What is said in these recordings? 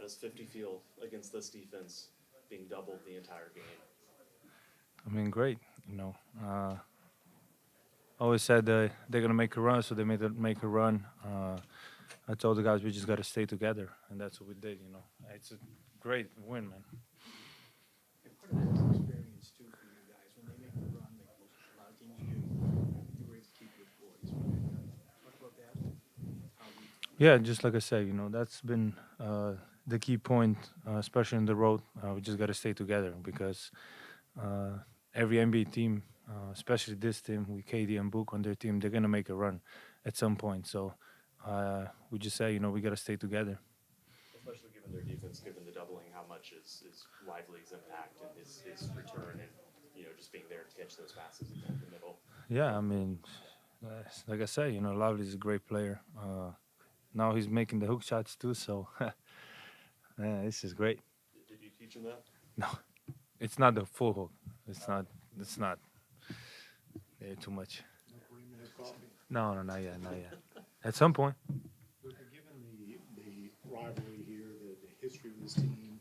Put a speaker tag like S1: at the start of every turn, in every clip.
S1: does 50 feel against this defense being doubled the entire game?
S2: I mean, great. You know, always said they're gonna make a run, so they made make a run. I told the guys we just gotta stay together, and that's what we did. You know, it's a great win, man.
S3: And part of that is experience too for you guys. When they make the run, like a lot of teams do, you were able to keep your poise. Talk about that. How we,
S2: Yeah, just like I said, you know, that's been the key point, especially in the road. We just gotta stay together because uh, every NBA team, especially this team with KD and Book on their team, they're gonna make a run at some point. So we just say, you know, we gotta stay together.
S1: Especially given their defense, given the doubling, how much is Lively's impact and his return and, just being there to catch those passes in the middle?
S2: Yeah, I mean, like I say, you know, Lovely is a great player. Now he's making the hook shots too, so yeah, this is great.
S1: Did you teach him that?
S2: No, it's not the full hook. It's not. It's not. Yeah, too much.
S3: no Kareem has coffee.
S2: No, no, not yet, not yet. At some point.
S3: Luka, given the rivalry here, the history of this team,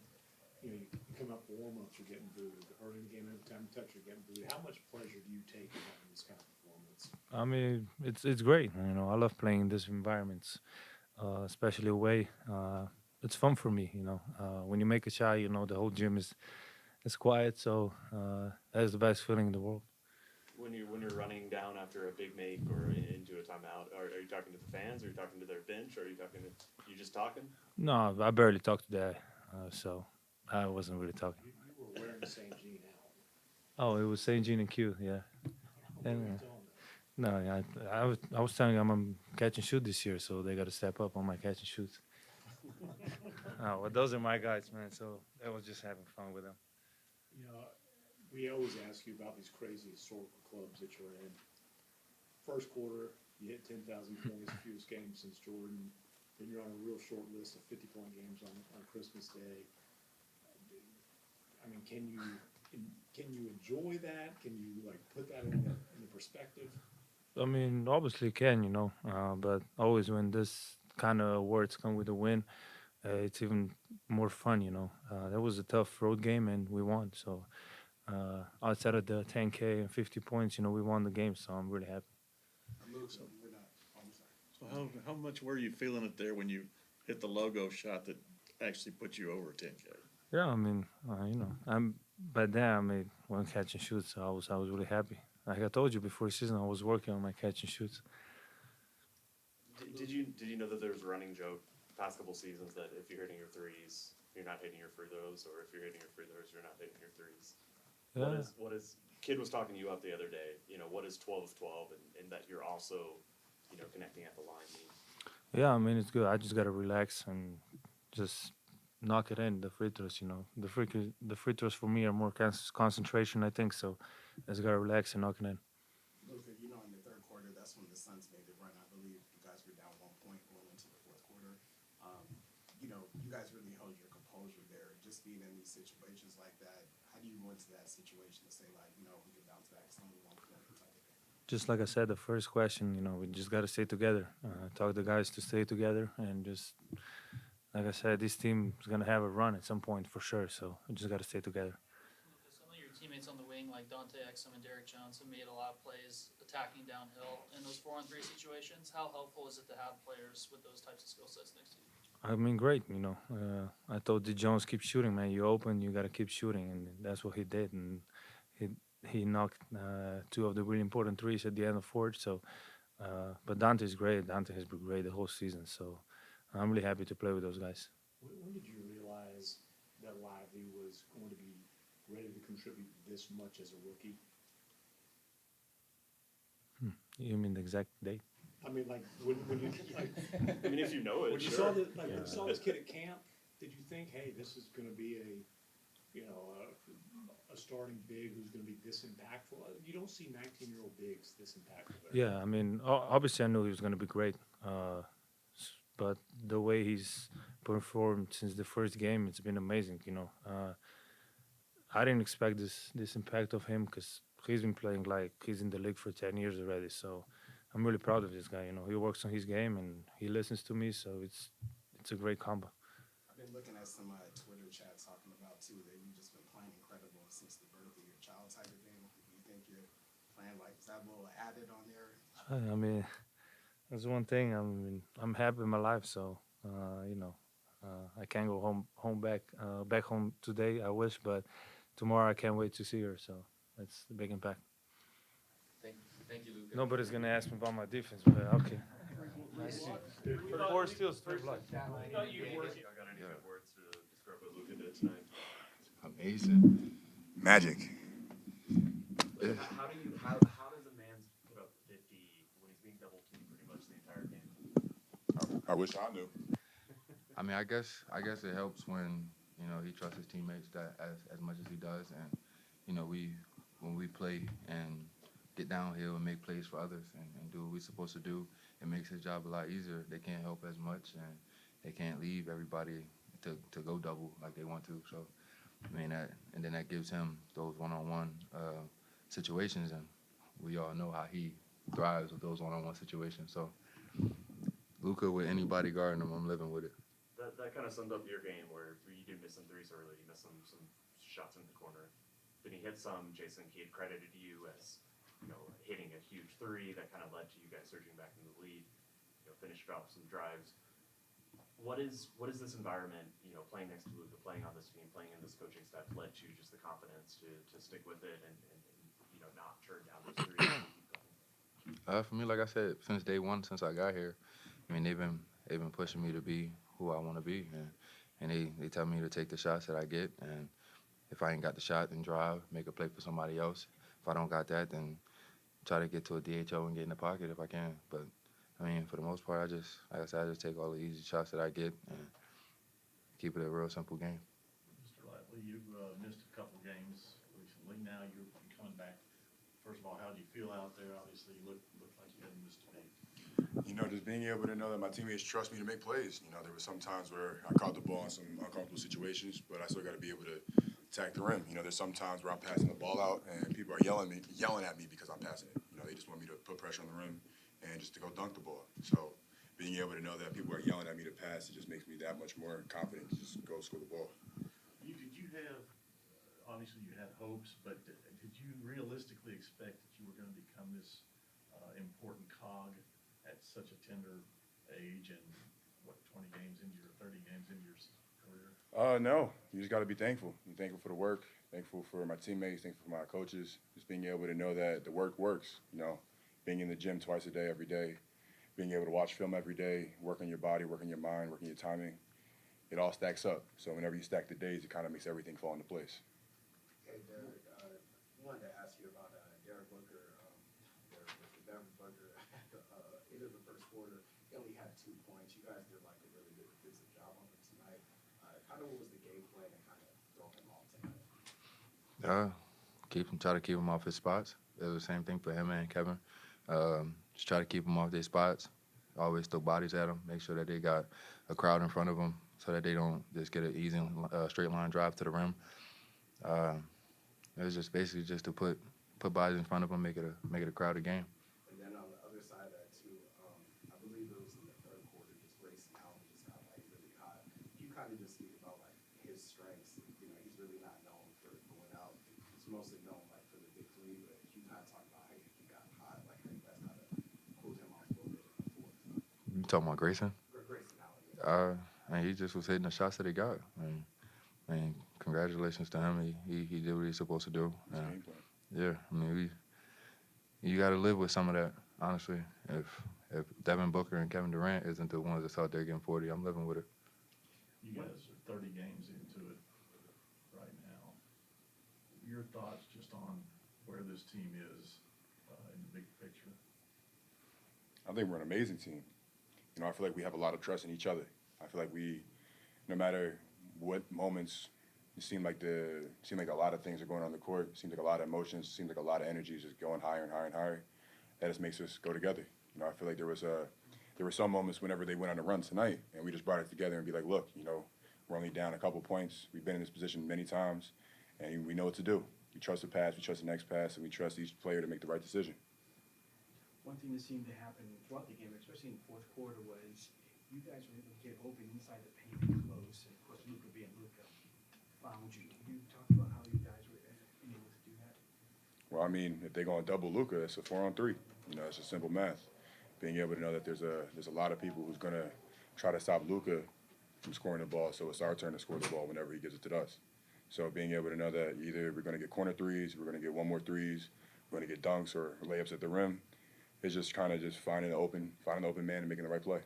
S3: you come up warm-ups, you're getting booed. Early in the game, every time you touch, you're getting booed. How much pleasure do you take in having this kind of performance?
S2: I mean, it's great. You know, I love playing in these environments, especially away. It's fun for me. You know, when you make a shot, you know the whole gym is quiet. So that's the best feeling in the world.
S1: When you're running down after a big make or into a timeout, are you talking to the fans? Are you talking to their bench? Or are you talking to you just talking?
S2: No, I barely talk to that, so I wasn't really talking.
S3: You were wearing the same Gene Allen.
S2: Oh, it was Saint Jean and Q, yeah.
S3: What were you
S2: And
S3: telling them?
S2: no, yeah, I was telling them I'm catch and shoot this year, so they got to step up on my catch and shoot. Oh, well, those are my guys, man. So I was just having fun with them.
S3: You know, we always ask you about these crazy historical clubs that you're in. First quarter, you hit 10,000 points, fewest games since Jordan. Then you're on a real short list of 50-point games on Christmas Day. I mean, can you enjoy that? Can you like put that in the perspective?
S2: I mean, obviously can, you know, but always when this kind of awards come with a win, it's even more fun, you know. That was a tough road game and we won. So outside of the 10K and 50 points, you know, we won the game. So I'm really happy.
S4: Luke, we're not. Oh, I'm sorry. So how much were you feeling it there when you hit the logo shot that actually put you over 10K?
S2: Yeah, I mean, you know, I'm by then I made one catch and shoot, so I was really happy. Like I told you before the season, I was working on my catch and shoots.
S1: Did you know that there's a running joke past couple seasons that if you're hitting your threes, you're not hitting your free throws, or if you're hitting your free throws, you're not hitting your threes?
S2: Yeah,
S1: What is kid was talking to you up the other day? What is 12 of 12, and that you're also connecting at the line mean?
S2: yeah. I mean, it's good. I just gotta relax and just knock it in. The free throws, you know, the free throws for me are more concentration. I think so. I just gotta relax and knock it in.
S5: Luka, in the third quarter, that's when the Suns made the run. I believe you guys were down 1 point going into the fourth quarter. You guys really held your composure there. Just being in these situations like that, how do you go into that situation to say, like, we can bounce back? It's only 1 point type of thing.
S2: Just like I said, the first question, you know, we just gotta stay together. Talk the guys to stay together, and just like I said, this team is gonna have a run at some point for sure. So we just gotta stay together.
S6: Some of your teammates on the wing, like Dante Exum and Derrick Jones, have made a lot of plays attacking downhill in those 4-on-3 situations. How helpful is it to have players with those types of skill sets next to you?
S2: I mean, great. You know, I told D Jones keep shooting, man. You open, you gotta keep shooting, and that's what he did. And he he knocked two of the really important threes at the end of fourth. So, but Dante's great. Dante has been great the whole season. So, I'm really happy to play with those guys.
S3: When did you realize that Lively was going to be ready to contribute this much as a rookie?
S2: You mean the exact date?
S3: I mean, like when you like
S1: I mean, if you know it,
S3: when you
S1: sure.
S3: saw the like when you saw this kid at camp, did you think, hey, this is going to be a starting big who's going to be this impactful? You don't see 19-year-old bigs this impactful.
S2: Yeah, I mean, obviously I knew he was going to be great, but the way he's performed since the first game, it's been amazing. You know, I didn't expect this impact of him because he's been playing like he's in the league for 10 years already. So I'm really proud of this guy. You know, he works on his game and he listens to me, so it's a great combo.
S5: been looking at some Twitter chats talking about too that you've just been playing incredible since the birth of your child type of thing. Do you think you're playing like, is that a little added on there?
S2: I mean, that's one thing. I mean, I'm happy in my life, so you know, I can't go back home today. I wish, but tomorrow I can't wait to see her. So it's a big impact.
S7: Thank you, Luka.
S2: Nobody's gonna ask me about my defense, but okay. Nice to see you. 4 steals, 3 blocks.
S1: Y'all got any good words to describe what Luka did tonight?
S8: Amazing. Magic.
S1: How does a man put up 50 when he's being double teamed pretty much the entire game?
S8: I wish I knew.
S7: I mean, I guess it helps when, you know, he trusts his teammates that as much as he does, and you know, when we play and get downhill and make plays for others and do what we're supposed to do, it makes his job a lot easier. They can't help as much, and they can't leave everybody to go double like they want to. So, I mean, that gives him those one-on-one situations, and we all know how he thrives with those one-on-one situations. So, Luka, with anybody guarding him, I'm living with it.
S1: That kind of summed up your game where you did miss some threes early. You missed some shots in the corner. Then he hit some. Jason Kidd credited you as, you know, hitting a huge three that kind of led to you guys surging back into the lead. You know, finished off some drives. What is this environment, you know, playing next to Luka, playing on this team, playing in this coaching staff, led to just the confidence to stick with it and you know, not turn down those threes and keep going?
S7: For me, like I said, since day one, since I got here, I mean, they've been pushing me to be who I want to be, and they tell me to take the shots that I get, and if I ain't got the shot, then drive, make a play for somebody else. If I don't got that, then try to get to a DHO and get in the pocket if I can. But I mean, for the most part, like I said, I just take all the easy shots that I get and keep it a real simple game.
S4: Mr. Lively, you've missed a couple games recently. Now you're coming back. First of all, how do you feel out there? Obviously, you look like you hadn't missed a game.
S8: You know, just being able to know that my teammates trust me to make plays. You know, there were some times where I caught the ball in some uncomfortable situations, but I still got to be able to attack the rim. You know, there's some times where I'm passing the ball out and people are yelling at me because I'm passing it. You know, they just want me to put pressure on the rim and just to go dunk the ball. So being able to know that people are yelling at me to pass, it just makes me that much more confident to just go score the ball.
S4: Did you have, obviously you had hopes, but did you realistically expect that you were going to become this important cog at such a tender age and, 20 games into your, 30 games into your career?
S8: No, you just got to be thankful. Be thankful for the work, thankful for my teammates, thankful for my coaches, just being able to know that the work works, you know, being in the gym twice a day, every day, being able to watch film every day, work on your body, work on your mind, work on your timing. It all stacks up. So whenever you stack the days, it kind of makes everything fall into place.
S5: Hey, Derek, wanted to ask you about Derek Booker. Derek Booker, into the first quarter, he only had 2 points. You guys did like a really good defensive job on him tonight. Kind of what was the game plan to kind of throw him off tonight?
S7: Try to keep him off his spots. It was the same thing for him and Kevin. Just try to keep them off their spots. Always throw bodies at them. Make sure that they got a crowd in front of them so that they don't just get an easy straight line drive to the rim. It was just basically just to put bodies in front of them, make it a crowded game.
S5: And then on the other side of that too, I believe it was in the third quarter, just Grayson Allen just got like really hot. You kind of just speak about like his strengths. You know, he's really not known for going out. He's mostly known like for the big three, but you kind of talk about how he got hot, like how you guys kind of pulled him off a little bit in the fourth.
S7: You talking about Grayson?
S5: Grayson Allen, yeah.
S7: And he just was hitting the shots that he got. And congratulations to him. He did what he's supposed to do.
S8: Game plan.
S7: Yeah, I mean, you got to live with some of that, honestly. If Devin Booker and Kevin Durant isn't the ones that's out there getting 40, I'm living with it.
S4: You guys are 30 games into it right now. Your thoughts just on where this team is in the big picture?
S8: I think we're an amazing team. You know, I feel like we have a lot of trust in each other. I feel like we, no matter what moments, it seemed like a lot of things are going on the court. It seems like a lot of emotions. It seems like a lot of energy is just going higher and higher and higher. That just makes us go together. You know, I feel like there were some moments whenever they went on a run tonight, and we just brought it together and be like, look, you know, we're only down a couple points. We've been in this position many times, and we know what to do. We trust the pass, we trust the next pass, and we trust each player to make the right decision.
S9: One thing that seemed to happen throughout the game, especially in the fourth quarter, was you guys were able to get open inside the paint and close. And of course,
S8: I mean, if they're going to double Luka, it's a 4-on-3. You know, it's just simple math. Being able to know that there's a lot of people who's going to try to stop Luka from scoring the ball, so it's our turn to score the ball whenever he gives it to us. So being able to know that either we're going to get corner threes, we're going to get one more threes, we're going to get dunks or layups at the rim, it's just kind of just finding the open man and making the right play.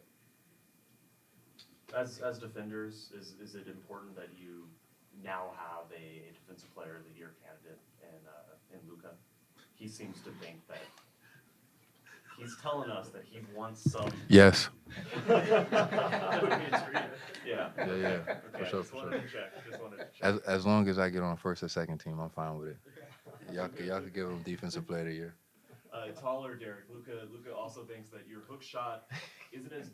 S1: As defenders, is it important that you now have a defensive player of the year candidate in Luka? He seems to think that he's telling us that he wants some.
S7: Yes.
S1: Yeah.
S7: Yeah.
S1: Okay,
S7: For sure.
S1: just wanted to check.
S7: As long as I get on first or second team, I'm fine with it. Y'all could give him defensive player of the year.
S1: Taller Derek. Luka also thinks that your hook shot isn't as.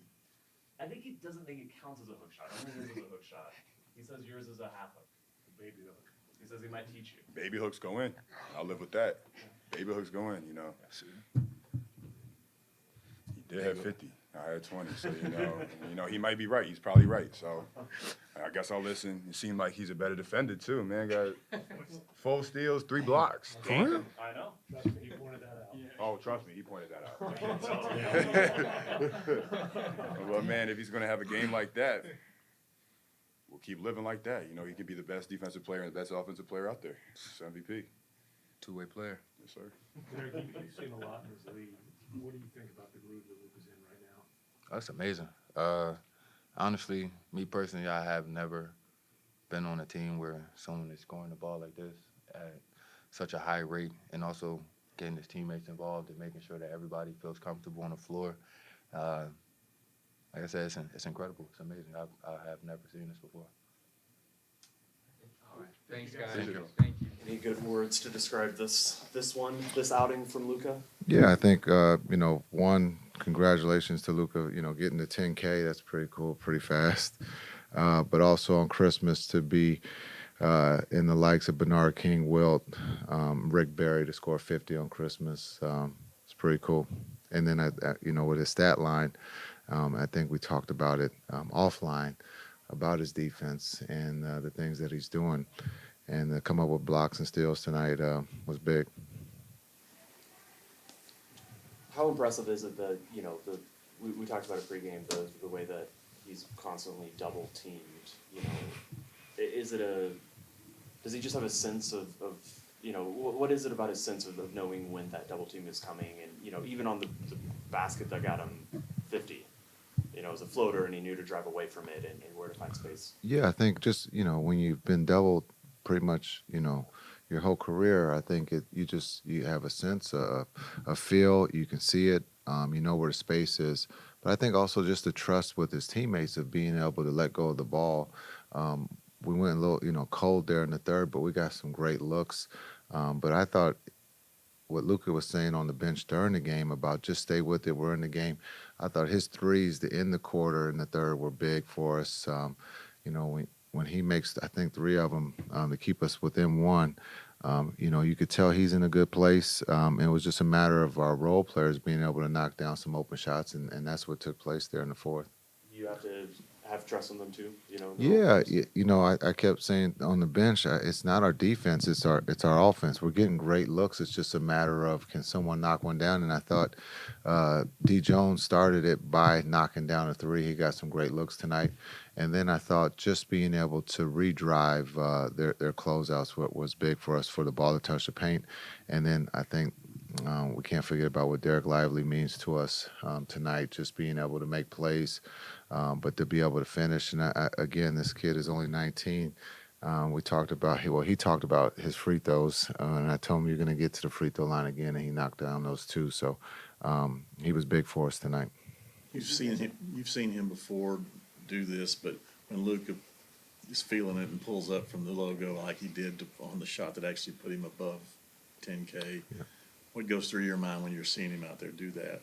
S1: I think he doesn't think it counts as a hook shot. I don't think it is a hook shot. He says yours is a half hook, a baby hook. He says he might teach you.
S8: Baby hooks go in. I'll live with that. Baby hooks go in, you know. He did have 50. I had 20, so you know he might be right. He's probably right. So I guess I'll listen. It seemed like he's a better defender too, man. Got 4 steals, 3 blocks.
S1: I know.
S3: Trust me, he pointed that out.
S8: Oh, trust me, he pointed that out. Well, man, if he's gonna have a game like that, we'll keep living like that. You know, he could be the best defensive player and the best offensive player out there. It's MVP.
S7: Two-way player.
S8: Yes, sir.
S3: Derek, you've seen a lot in this league. What do you think about the groove that Luka's in right now?
S7: That's amazing. Honestly, me personally, I have never been on a team where someone is scoring the ball like this at such a high rate, and also getting his teammates involved and making sure that everybody feels comfortable on the floor. Like I said, it's incredible. It's amazing. I have never seen this before.
S10: All right. Thanks, guys.
S8: Thank you.
S10: Thank you.
S1: Any good words to describe this outing from Luka?
S11: Yeah, I think, one, congratulations to Luka, getting to 10K. That's pretty cool, pretty fast. But also on Christmas to be in the likes of Bernard King, Wilt, Rick Barry to score 50 on Christmas. It's pretty cool. And then, with his stat line, I think we talked about it offline, about his defense and the things that he's doing. And to come up with blocks and steals tonight was big.
S1: How impressive is it that, we talked about it pregame, the way that he's constantly double teamed, does he just have a sense of what is it about his sense of knowing when that double team is coming and, even on the basket that got him 50, it was a floater and he knew to drive away from it and where to find space.
S11: Yeah, I think just, when you've been doubled pretty much, your whole career, I think you have a sense, a feel, you can see it, you know where the space is. But I think also just the trust with his teammates of being able to let go of the ball. We went a little, cold there in the third, but we got some great looks. But I thought what Luka was saying on the bench during the game about just stay with it, we're in the game. I thought his threes to end the quarter in the third were big for us. When he makes, I think, 3 of them to keep us within 1, you could tell he's in a good place. It was just a matter of our role players being able to knock down some open shots, and that's what took place there in the fourth.
S1: You have to have trust in them too,
S11: Yeah, I kept saying on the bench, it's not our defense, it's our offense. We're getting great looks. It's just a matter of can someone knock one down. And I thought D. Jones started it by knocking down a 3. He got some great looks tonight. And then I thought just being able to redrive their closeouts was big for us for the ball to touch the paint. And then I think we can't forget about what Dereck Lively means to us tonight, just being able to make plays. But to be able to finish, and again, this kid is only 19. He talked about his free throws, and I told him you're going to get to the free throw line again, and he knocked down those 2. So he was big for us tonight.
S4: You've seen him before do this, but when Luka is feeling it and pulls up from the logo like he did on the shot that actually put him above 10K,
S11: yeah.
S4: What goes through your mind when you're seeing him out there do that?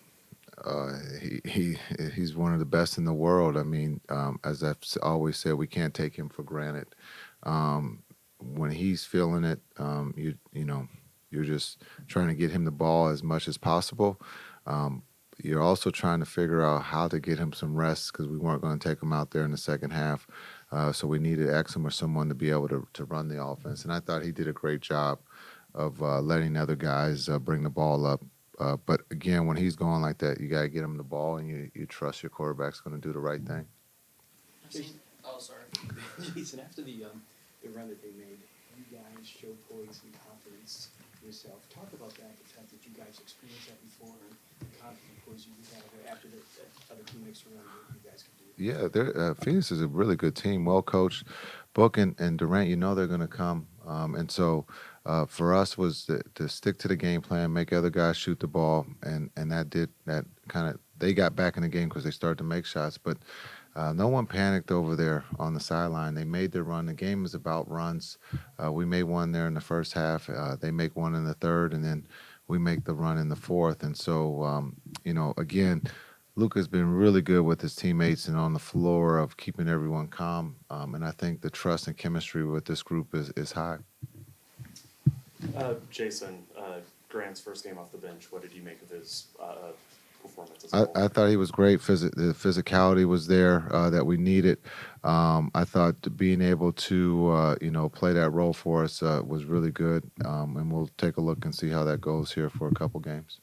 S11: He's one of the best in the world. I mean, as I've always said, we can't take him for granted. When he's feeling it, you're just trying to get him the ball as much as possible. You're also trying to figure out how to get him some rest because we weren't going to take him out there in the second half. So we needed Exum or someone to be able to run the offense. And I thought he did a great job letting other guys bring the ball up. But again, when he's going like that, you got to get him the ball, and you trust your quarterback's going to do the right thing.
S6: I've seen, oh, sorry.
S9: Jason, after the run that they made, you guys showed poise and confidence yourself. Talk about that, the fact that you guys experienced that before, and the confidence poise you have after the other teammates around you guys can do.
S11: Yeah, Phoenix is a really good team, well coached. Book and Durant, you know they're going to come, and so for us was to stick to the game plan, make other guys shoot the ball, and that kind of they got back in the game because they started to make shots, but no one panicked over there on the sideline. They made their run. The game is about runs. We made one there in the first half. They make one in the third, and then we make the run in the fourth. And so, again, Luka's been really good with his teammates and on the floor of keeping everyone calm. And I think the trust and chemistry with this group is high.
S1: Jason, Grant's first game off the bench, what did you make of his performance as a whole?
S11: I thought he was great. The physicality was there that we needed. I thought being able to play that role for us was really good. And we'll take a look and see how that goes here for a couple games.